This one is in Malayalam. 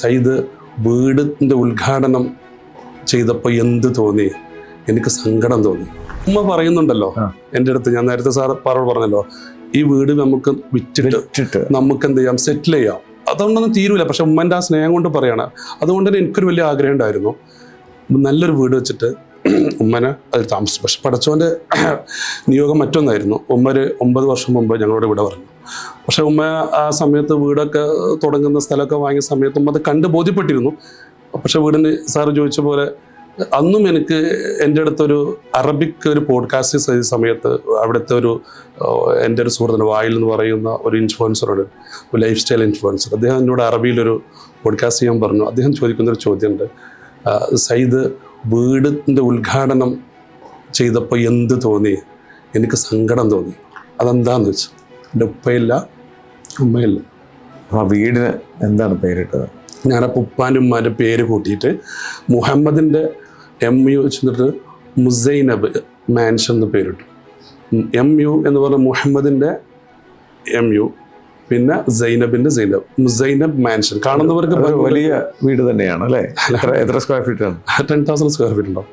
സയ്യിദ് വീടിൻ്റെ ഉദ്ഘാടനം ചെയ്തപ്പോൾ എന്ത് തോന്നി? എനിക്ക് സങ്കടം തോന്നി. ഉമ്മ പറയുന്നുണ്ടല്ലോ എൻ്റെ അടുത്ത്, ഞാൻ നേരത്തെ സാറോട് പറഞ്ഞല്ലോ, ഈ വീട് നമുക്ക് വിറ്റിട്ട് നമുക്ക് എന്ത് ചെയ്യാം, സെറ്റിൽ ചെയ്യാം. അതുകൊണ്ടൊന്നും തീരൂല. പക്ഷെ ഉമ്മൻ്റെ ആ സ്നേഹം കൊണ്ട് പറയാണ്. അതുകൊണ്ട് തന്നെ എനിക്കൊരു വലിയ ആഗ്രഹം ഉണ്ടായിരുന്നു, നല്ലൊരു വീട് വെച്ചിട്ട് ഉമ്മനെ അതിൽ താമസിച്ചു. പക്ഷെ പടച്ചോൻ്റെ നിയോഗം മറ്റൊന്നായിരുന്നു. ഉമ്മ ഒരു 9 വർഷം മുമ്പ് ഞങ്ങളോട് ഇവിടെ പറഞ്ഞു. പക്ഷെ ഉമ്മ ആ സമയത്ത് വീടൊക്കെ തുടങ്ങുന്ന സ്ഥലമൊക്കെ വാങ്ങിയ സമയത്ത് ഉമ്മ അത് കണ്ട് ബോധ്യപ്പെട്ടിരുന്നു. പക്ഷെ വീടിന് സാറ് ചോദിച്ച പോലെ അന്നും എനിക്ക് എൻ്റെ അടുത്തൊരു അറബിക് ഒരു പോഡ്കാസ്റ്റ് ചെയ്ത സമയത്ത് അവിടുത്തെ എൻ്റെ ഒരു സുഹൃത്തിന് വായിൽ എന്ന് പറയുന്ന ഒരു ഇൻഫ്ലുവൻസറുണ്ട്, ഒരു ലൈഫ് സ്റ്റൈൽ ഇൻഫ്ലുവൻസർ. അദ്ദേഹം എന്നോട് അറബിയിലൊരു പോഡ്കാസ്റ്റ് ചെയ്യാൻ പറഞ്ഞു. അദ്ദേഹം ചോദിക്കുന്നൊരു ചോദ്യമുണ്ട്, സയ്യിദ് വീടിൻ്റെ ഉദ്ഘാടനം ചെയ്തപ്പോൾ എന്ത് തോന്നി? എനിക്ക് സങ്കടം തോന്നി. അതെന്താന്ന് വെച്ചു, എൻ്റെ ഉപ്പയില്ല ഉമ്മയില്ല. ആ വീടിന് എന്താണ് പേരിട്ടത്? ഞാനപ്പോൾ ഉപ്പാൻ്റെ ഉമ്മാൻ്റെ പേര് കൂട്ടിയിട്ട് മുഹമ്മദിൻ്റെ MU വെച്ചിട്ട് മുസൈനബ് മാൻഷൻ എന്ന് പേരിട്ടു. MU എന്ന് പറഞ്ഞ മുഹമ്മദിൻ്റെ MU, പിന്നെ സൈനബിൻ്റെ സൈനബ്, മുസൈനബ് മാൻഷൻ. കാണുന്നവർക്ക് വലിയ വീട് തന്നെയാണ് അല്ലേ? എത്ര സ്ക്വയർ ഫീറ്റ് ആണ്? 10,000 സ്ക്വയർ ഫീറ്റ് ഉണ്ടാവും.